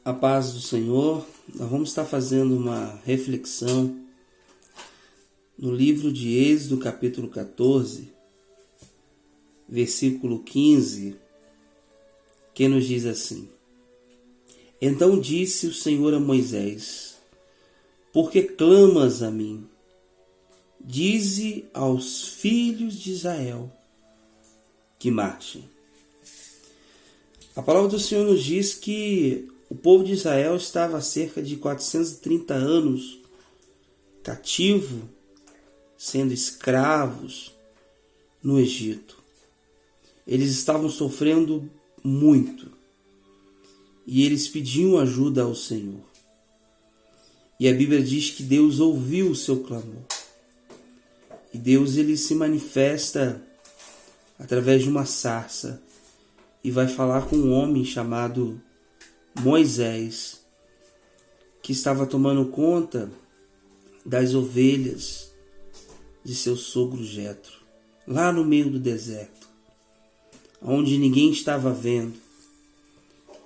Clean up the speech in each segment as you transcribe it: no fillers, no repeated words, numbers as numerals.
A paz do Senhor. Nós vamos estar fazendo uma reflexão no livro de Êxodo, capítulo 14, versículo 15, que nos diz assim: Então disse o Senhor a Moisés: Por que clamas a mim? Dize aos filhos de Israel que marchem. A palavra do Senhor nos diz que o povo de Israel estava há cerca de 430 anos cativo, sendo escravos no Egito. Eles estavam sofrendo muito e eles pediam ajuda ao Senhor. E a Bíblia diz que Deus ouviu o seu clamor. E Deus ele se manifesta através de uma sarça e vai falar com um homem chamado Moisés, que estava tomando conta das ovelhas de seu sogro Jetro, lá no meio do deserto, onde ninguém estava vendo,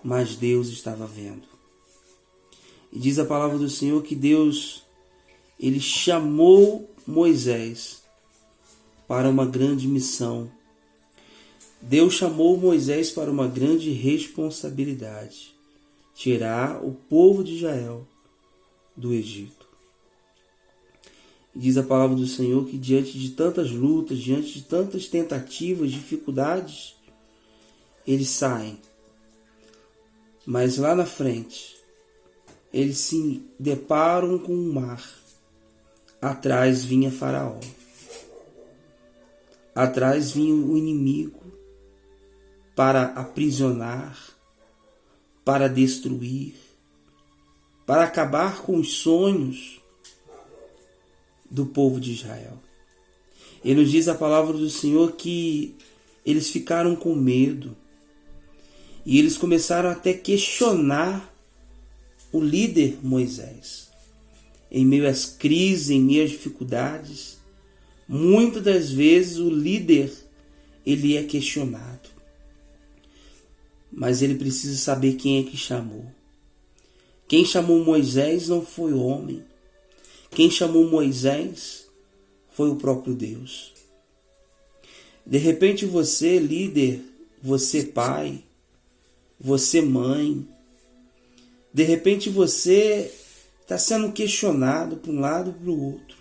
mas Deus estava vendo. E diz a palavra do Senhor que Deus, ele chamou Moisés para uma grande missão. Deus chamou Moisés para uma grande responsabilidade: tirar o povo de Israel do Egito. E diz a palavra do Senhor que diante de tantas lutas, diante de tantas tentativas, dificuldades, eles saem. Mas lá na frente, eles se deparam com o mar. Atrás vinha Faraó. Atrás vinha o inimigo para aprisionar, para destruir, para acabar com os sonhos do povo de Israel. E nos diz a palavra do Senhor que eles ficaram com medo e eles começaram até a questionar o líder Moisés. Em meio às crises, em meio às dificuldades, muitas das vezes o líder ele é questionado. Mas ele precisa saber quem é que chamou. Quem chamou Moisés não foi o homem. Quem chamou Moisés foi o próprio Deus. De repente você, líder, você pai, você mãe, de repente você está sendo questionado para um lado e para o outro.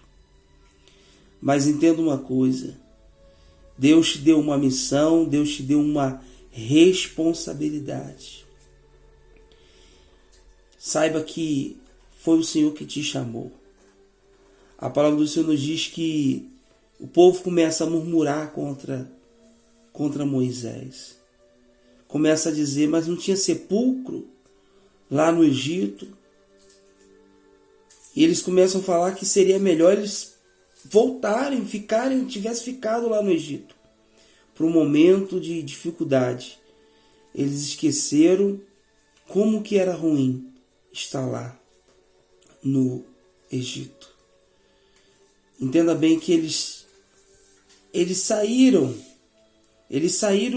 Mas entenda uma coisa: Deus te deu uma missão, Deus te deu uma responsabilidade. Saiba que foi o Senhor que te chamou. A palavra do Senhor nos diz que o povo começa a murmurar contra Moisés. Começa a dizer: mas não tinha sepulcro lá no Egito? E eles começam a falar que seria melhor eles voltarem, tivessem ficado lá no Egito. Para um momento de dificuldade, eles esqueceram como que era ruim estar lá no Egito. Entenda bem que eles saíram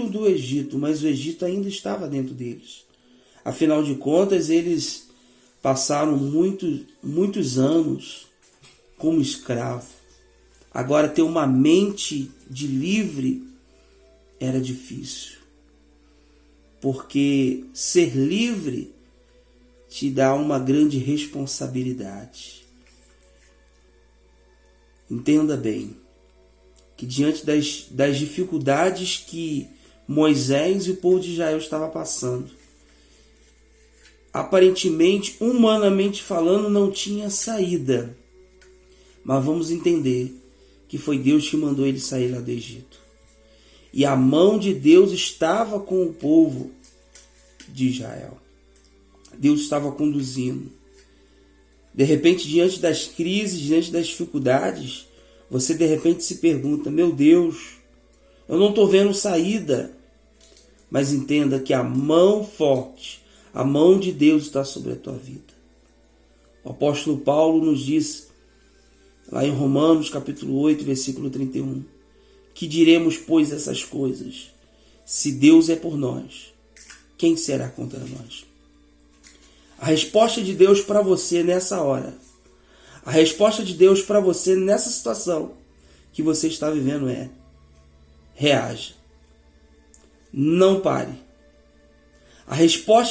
do Egito, mas o Egito ainda estava dentro deles. Afinal de contas, eles passaram muitos anos como escravo. Agora, ter uma mente de livre era difícil, porque ser livre te dá uma grande responsabilidade. Entenda bem que diante das dificuldades que Moisés e o povo de Israel estavam passando, aparentemente, humanamente falando, não tinha saída. Mas vamos entender que foi Deus que mandou eles sair lá do Egito. E a mão de Deus estava com o povo de Israel. Deus estava conduzindo. De repente, diante das crises, diante das dificuldades, você de repente se pergunta: meu Deus, eu não estou vendo saída. Mas entenda que a mão forte, a mão de Deus está sobre a tua vida. O apóstolo Paulo nos diz, lá em Romanos capítulo 8, versículo 31, que diremos, pois, essas coisas? Se Deus é por nós, quem será contra nós? A resposta de Deus para você nessa hora, a resposta de Deus para você nessa situação que você está vivendo é: reaja. Não pare. A resposta